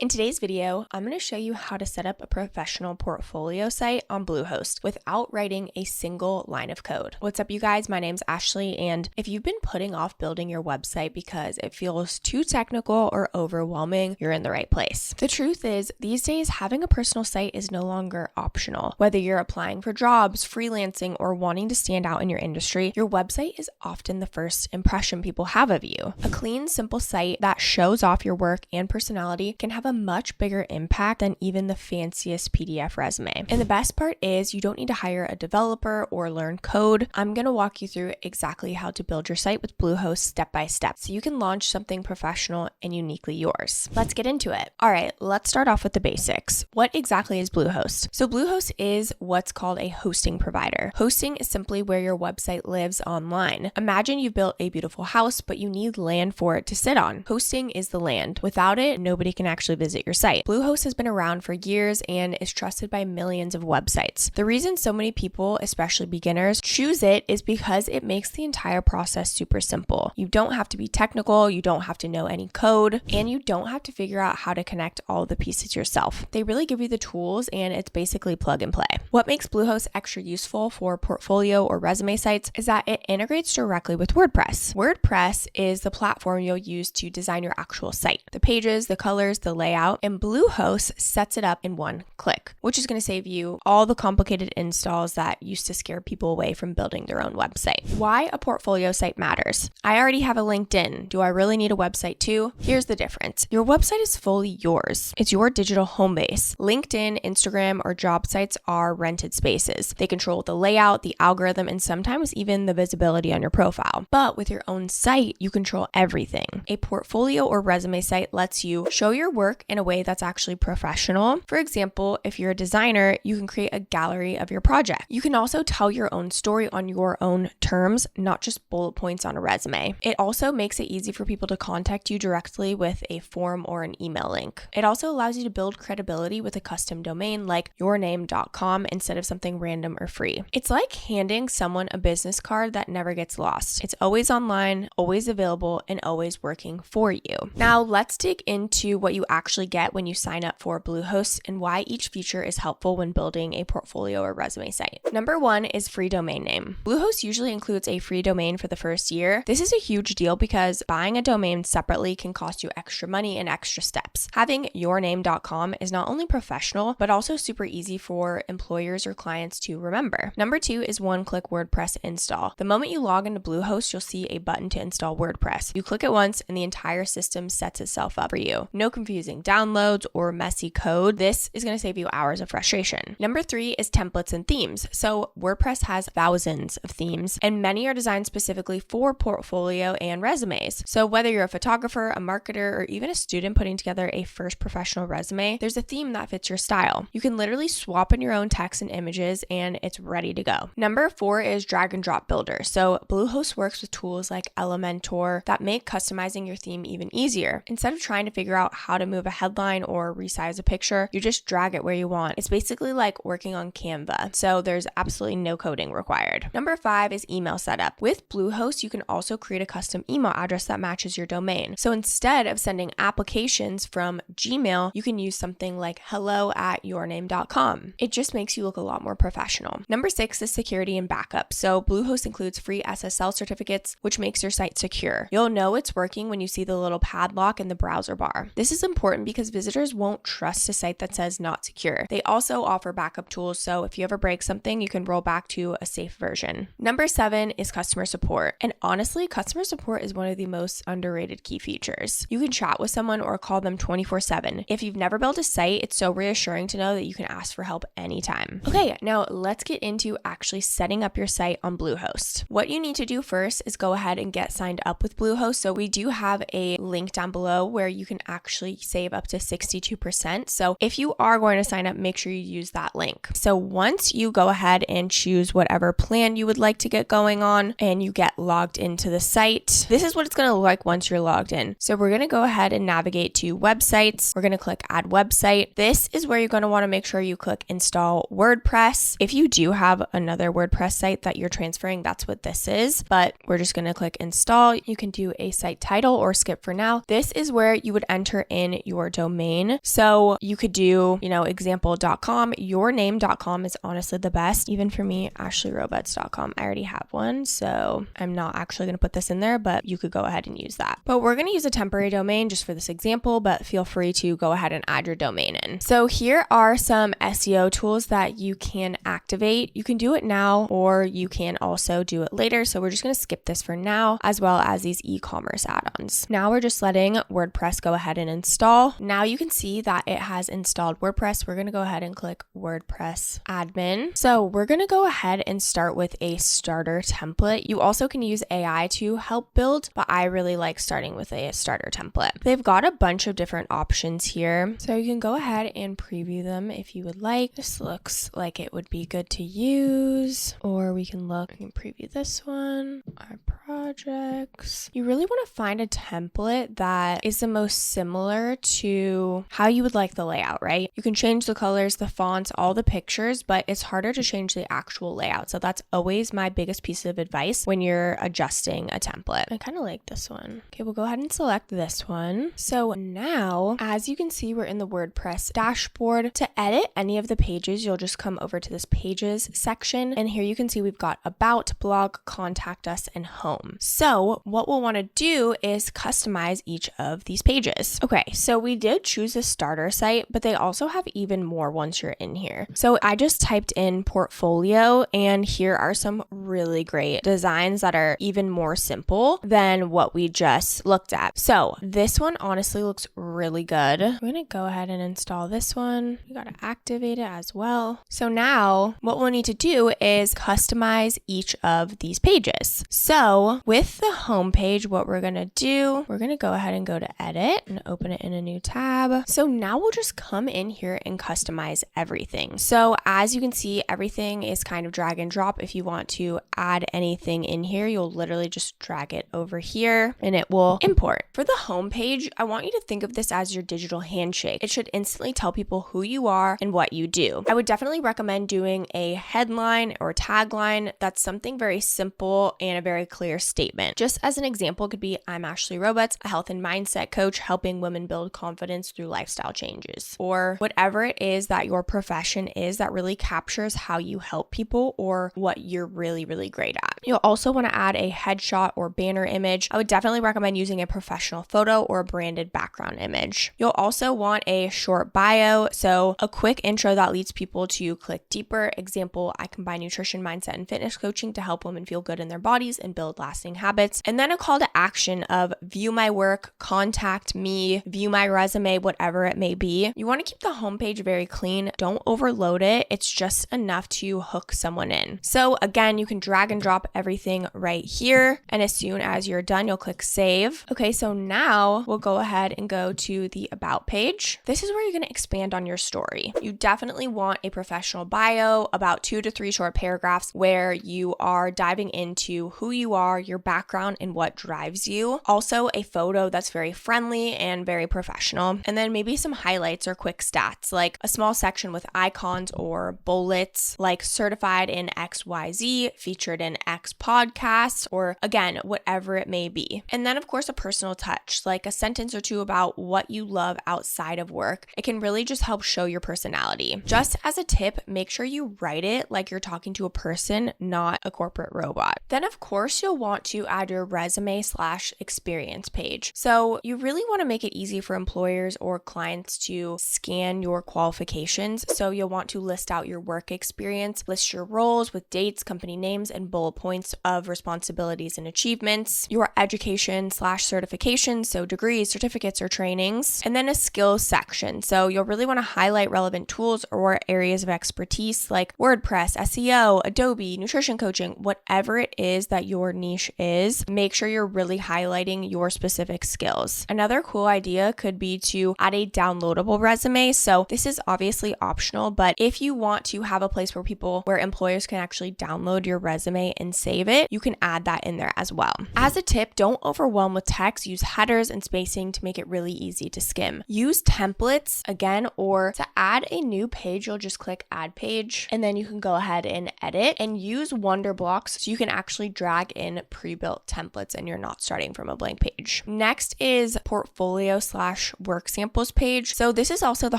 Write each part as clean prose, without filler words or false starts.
In today's video, I'm going to show you how to set up a professional portfolio site on Bluehost without writing a single line of code. What's up, you guys? My name's Ashley, and if you've been putting off building your website because it feels too technical or overwhelming, you're in the right place. The truth is, these days, having a personal site is no longer optional. Whether you're applying for jobs, freelancing, or wanting to stand out in your industry, your website is often the first impression people have of you. A clean, simple site that shows off your work and personality can have a much bigger impact than even the fanciest PDF resume. And the best part is you don't need to hire a developer or learn code. I'm going to walk you through exactly how to build your site with Bluehost step by step so you can launch something professional and uniquely yours. Let's get into it. All right, let's start off with the basics. What exactly is Bluehost? So Bluehost is what's called a hosting provider. Hosting is simply where your website lives online. Imagine you've built a beautiful house, but you need land for it to sit on. Hosting is the land. Without it, nobody can actually visit your site. Bluehost has been around for years and is trusted by millions of websites. The reason so many people, especially beginners, choose it is because it makes the entire process super simple. You don't have to be technical, you don't have to know any code, and you don't have to figure out how to connect all the pieces yourself. They really give you the tools, and it's basically plug and play. What makes Bluehost extra useful for portfolio or resume sites is that it integrates directly with WordPress. WordPress is the platform you'll use to design your actual site. The pages, the colors, the layout, and Bluehost sets it up in one click, which is going to save you all the complicated installs that used to scare people away from building their own website. Why a portfolio site matters. I already have a LinkedIn. Do I really need a website too? Here's the difference. Your website is fully yours. It's your digital home base. LinkedIn, Instagram, or job sites are rented spaces. They control the layout, the algorithm, and sometimes even the visibility on your profile. But with your own site, you control everything. A portfolio or resume site lets you show your work in a way that's actually professional. For example, if you're a designer, you can create a gallery of your project. You can also tell your own story on your own terms, not just bullet points on a resume. It also makes it easy for people to contact you directly with a form or an email link. It also allows you to build credibility with a custom domain like yourname.com instead of something random or free. It's like handing someone a business card that never gets lost. It's always online, always available, and always working for you. Now let's dig into what you actually get when you sign up for Bluehost and why each feature is helpful when building a portfolio or resume site. Number one is free domain name. Bluehost usually includes a free domain for the first year. This is a huge deal because buying a domain separately can cost you extra money and extra steps. Having yourname.com is not only professional, but also super easy for employers or clients to remember. Number two is one-click WordPress install. The moment you log into Bluehost, you'll see a button to install WordPress. You click it once and the entire system sets itself up for you. No confusing downloads or messy code. This is going to save you hours of frustration. Number three is templates and themes. So WordPress has thousands of themes and many are designed specifically for portfolio and resumes. So whether you're a photographer, a marketer, or even a student putting together a first professional resume, there's a theme that fits your style. You can literally swap in your own text and images and it's ready to go. Number four is drag and drop builder. So Bluehost works with tools like Elementor that make customizing your theme even easier. Instead of trying to figure out how to move a headline or resize a picture, you just drag it where you want. It's basically like working on Canva. So there's absolutely no coding required. Number five is email setup. With Bluehost, you can also create a custom email address that matches your domain. So instead of sending applications from Gmail, you can use something like hello@yourname.com. It just makes you look a lot more professional. Number six is security and backup. So Bluehost includes free SSL certificates, which makes your site secure. You'll know it's working when you see the little padlock in the browser bar. This is important because visitors won't trust a site that says not secure. They also offer backup tools, so if you ever break something, you can roll back to a safe version. Number seven is customer support. And honestly, customer support is one of the most underrated key features. You can chat with someone or call them 24/7. If you've never built a site, it's so reassuring to know that you can ask for help anytime. Okay, now let's get into actually setting up your site on Bluehost. What you need to do first is go ahead and get signed up with Bluehost. So we do have a link down below where you can actually save up to 62%. So if you are going to sign up, make sure you use that link. So once you go ahead and choose whatever plan you would like to get going on and you get logged into the site, this is what it's going to look like once you're logged in. So we're going to go ahead and navigate to websites. We're going to click add website. This is where you're going to want to make sure you click install WordPress. If you do have another WordPress site that you're transferring, that's what this is, but we're just going to click install. You can do a site title or skip for now. This is where you would enter in your domain. So you could do, example.com. Yourname.com is honestly the best. Even for me, ashleyroberts.com. I already have one, so I'm not actually going to put this in there, but you could go ahead and use that. But we're going to use a temporary domain just for this example, but feel free to go ahead and add your domain in. So here are some SEO tools that you can activate. You can do it now, or you can also do it later. So we're just going to skip this for now, as well as these e-commerce add-ons. Now we're just letting WordPress go ahead and install. Now you can see that it has installed WordPress. We're going to go ahead and click WordPress admin. So we're going to go ahead and start with a starter template. You also can use AI to help build, but I really like starting with a starter template. They've got a bunch of different options here. So you can go ahead and preview them if you would like. This looks like it would be good to use, or we can preview this one, our projects. You really want to find a template that is the most similar to how you would like the layout, right? You can change the colors, the fonts, all the pictures, but it's harder to change the actual layout. So that's always my biggest piece of advice when you're adjusting a template. I kind of like this one. Okay, we'll go ahead and select this one. So now, as you can see, we're in the WordPress dashboard. To edit any of the pages, you'll just come over to this pages section. And here you can see we've got about, blog, contact us, and home. So what we'll want to do is customize each of these pages. Okay, so we did choose a starter site, but they also have even more once you're in here. So I just typed in portfolio, and here are some really great designs that are even more simple than what we just looked at. So this one honestly looks really good. I'm going to go ahead and install this one. You got to activate it as well. So now what we'll need to do is customize each of these pages. So with the home page, what we're going to do, we're going to go ahead and go to edit and open it in a new tab. So now we'll just come in here and customize everything. So as you can see, everything is kind of drag and drop. If you want to add anything in here, you'll literally just drag it over here and it will import. For the home page, I want you to think of this as your digital handshake. It should instantly tell people who you are and what you do. I would definitely recommend doing a headline or tagline that's something very simple and a very clear statement. Just as an example, could be, I'm Ashley Roberts, a health and mindset coach helping women build confidence through lifestyle changes, or whatever it is that your profession is that really captures how you help people or what you're really, really great at. You'll also want to add a headshot or banner image. I would definitely recommend using a professional photo or a branded background image. You'll also want a short bio, so a quick intro that leads people to click deeper. Example, I combine nutrition, mindset, and fitness coaching to help women feel good in their bodies and build lasting habits. And then a call to action of view my work, contact me, view my resume, whatever it may be. You want to keep the homepage very clean. Don't overload it. It's just enough to hook someone in. So again, you can drag and drop everything right here. And as soon as you're done, you'll click save. Okay, so now we'll go ahead and go to the about page. This is where you're going to expand on your story. You definitely want a professional bio, about 2 to 3 short paragraphs where you are diving into who you are, your background, and what drives you. Also a photo that's very friendly and very professional. And then maybe some highlights or quick stats, like a small section with icons or bullets, like certified in XYZ, featured in X podcasts, or again, whatever it may be. And then of course, a personal touch, like a sentence or two about what you love outside of work. It can really just help show your personality. Just as a tip, make sure you write it like you're talking to a person, not a corporate robot. Then of course, you'll want to add your resume/experience page. So you really want to make it easy for employers or clients to scan your qualifications. So you'll want to list out your work experience, list your roles with dates, company names, and bullet points of responsibilities and achievements, your education/certifications, so degrees, certificates, or trainings, and then a skills section. So you'll really want to highlight relevant tools or areas of expertise like WordPress, SEO, Adobe, nutrition coaching, whatever it is that your niche is. Make sure you're really highlighting your specific skills. Another cool idea could be to add a downloadable resume. So this is obviously optional, but if you want to have a place where employers can actually download your resume resume and save it, you can add that in there as well. As a tip, don't overwhelm with text. Use headers and spacing to make it really easy to skim. Use templates again, or to add a new page, you'll just click add page and then you can go ahead and edit, and use Wonder Blocks so you can actually drag in pre-built templates and you're not starting from a blank page. Next is portfolio/work samples page. So this is also the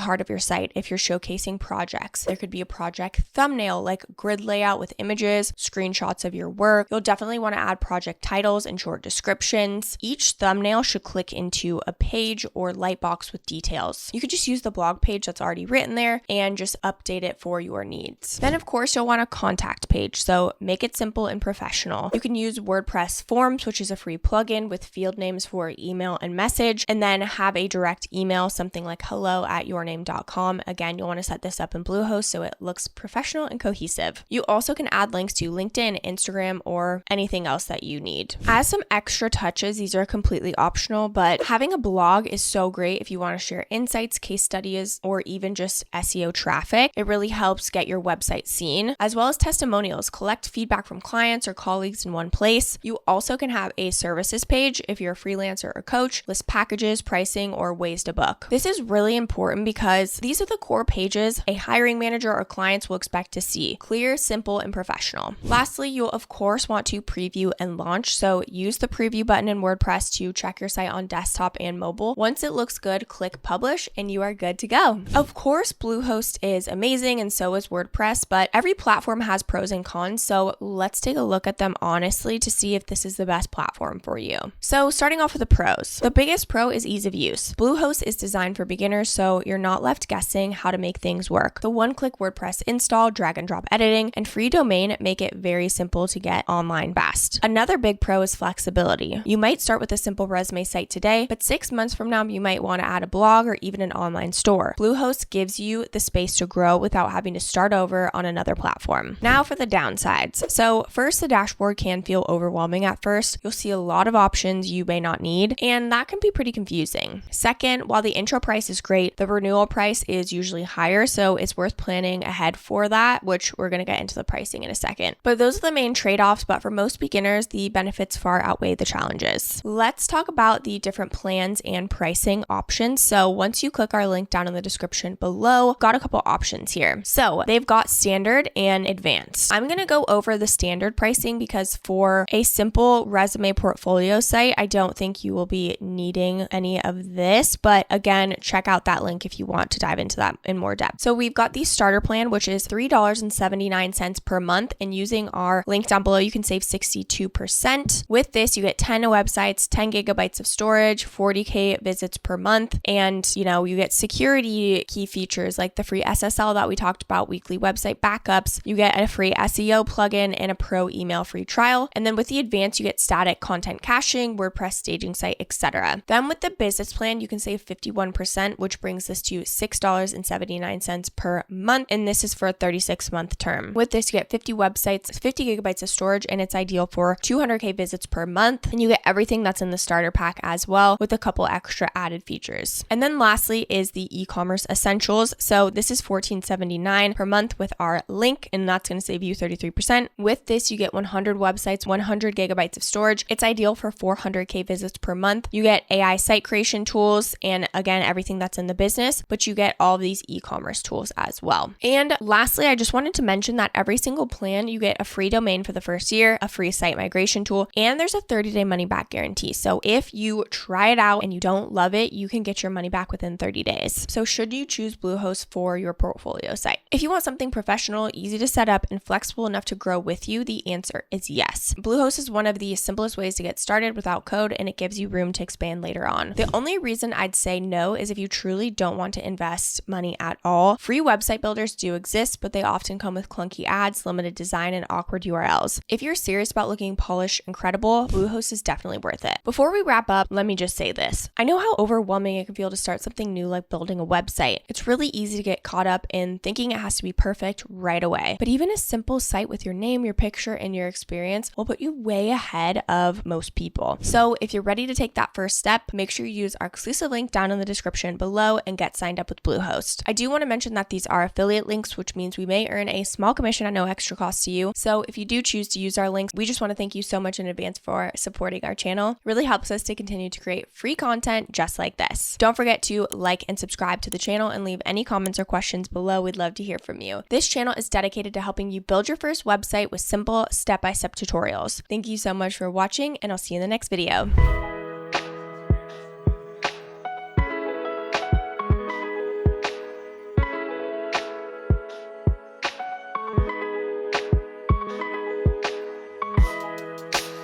heart of your site if you're showcasing projects. There could be a project thumbnail, like grid layout with images, screenshots of your work. You'll definitely want to add project titles and short descriptions. Each thumbnail should click into a page or lightbox with details. You could just use the blog page that's already written there and just update it for your needs. Then of course you'll want a contact page, so make it simple and professional. You can use WordPress Forms, which is a free plugin with field names for email and message, and then have a direct email, something like hello@yourname.com. Again, you'll want to set this up in Bluehost so it looks professional and cohesive. You also can add links to LinkedIn, Instagram, or anything else that you need. As some extra touches, these are completely optional, but having a blog is so great if you want to share insights, case studies, or even just SEO traffic. It really helps get your website seen, as well as testimonials. Collect feedback from clients or colleagues in one place. You also can have a services page if you're a freelancer or coach, list packages, pricing, or ways to book. This is really important because these are the core pages a hiring manager or clients will expect to see. Clear, simple, and professional. Lastly, you'll of course want to preview and launch, so use the preview button in WordPress to check your site on desktop and mobile. Once it looks good, click publish and you are good to go. Of course, Bluehost is amazing and so is WordPress, but every platform has pros and cons, so let's take a look at them honestly to see if this is the best platform for you. So starting off with the pros. The biggest pro is ease of use. Bluehost is designed for beginners, so you're not left guessing how to make things work. The one-click WordPress install, drag and drop editing, and free domain make it very simple to get online fast. Another big pro is flexibility. You might start with a simple resume site today, but 6 months from now, you might want to add a blog or even an online store. Bluehost gives you the space to grow without having to start over on another platform. Now for the downsides. So first, the dashboard can feel overwhelming at first. You'll see a lot of options you may not need, and that can be pretty confusing. Second, while the intro price is great, the renewal price is usually higher, so it's worth planning ahead for that, which we're going to get into the pricing in a second. But those are the main trade-offs, but for most beginners, the benefits far outweigh the challenges. Let's talk about the different plans and pricing options. So once you click our link down in the description below, got a couple options here. So they've got standard and advanced. I'm going to go over the standard pricing because for a simple resume portfolio site, I don't think you will be needing any of this, but again, check out that link if you want to dive into that in more depth. So we've got the starter plan, which is $3.79 per month, and using our link down below, you can save 62%. With this, you get 10 websites, 10 gigabytes of storage, 40K visits per month, and you get security key features like the free SSL that we talked about, weekly website backups, you get a free SEO plugin and a pro email free trial. And then with the advanced, you get static content caching, WordPress staging site, etc. Then with the business plan, you can save 51%, which brings this to $6.79 per month. And this is for a 36-month term. With this, you get 50 websites, 50 gigabytes of storage, and it's ideal for 200K visits per month. And you get everything that's in the starter pack as well, with a couple extra added features. And then lastly is the e-commerce essentials. So this is $14.79 per month with our link, and that's going to save you 33%. With this, you get 100 websites, 100 gigabytes of storage. It's ideal for 400K visits per month. You get AI site creation tools, and again, everything that's in the business, but you get all of these e-commerce tools as well. And lastly, I just wanted to mention that every single plan, you get a free domain for the first year, a free site migration tool, and there's a 30-day money back guarantee. So if you try it out and you don't love it, you can get your money back within 30 days. So should you choose Bluehost for your portfolio site? If you want something professional, easy to set up, and flexible enough to grow with you, the answer is yes. Bluehost is one of the simplest ways to get started without code, and it gives you room to expand later on. The only reason I'd say no is if you truly don't want to invest money at all. Free website builders do exist, but they often come with clunky ads, limited design, and awkward URLs. If you're serious about looking polished and credible, Bluehost is definitely worth it. Before we wrap up, let me just say this. I know how overwhelming it can feel to start something new like building a website. It's really easy to get caught up in thinking it has to be perfect right away. But even a simple site with your name, your picture, and your experience will put you way ahead of most people. So if you're ready to take that first step, make sure you use our exclusive link down in the description below and get signed up with Bluehost. I do want to mention that these are affiliate links, which means we may earn a small commission at no extra cost to you. So Also, if you do choose to use our links, we just want to thank you so much in advance for supporting our channel. It really helps us to continue to create free content just like this. Don't forget to like and subscribe to the channel and leave any comments or questions below. We'd love to hear from you. This channel is dedicated to helping you build your first website with simple step-by-step tutorials. Thank you so much for watching, and I'll see you in the next video.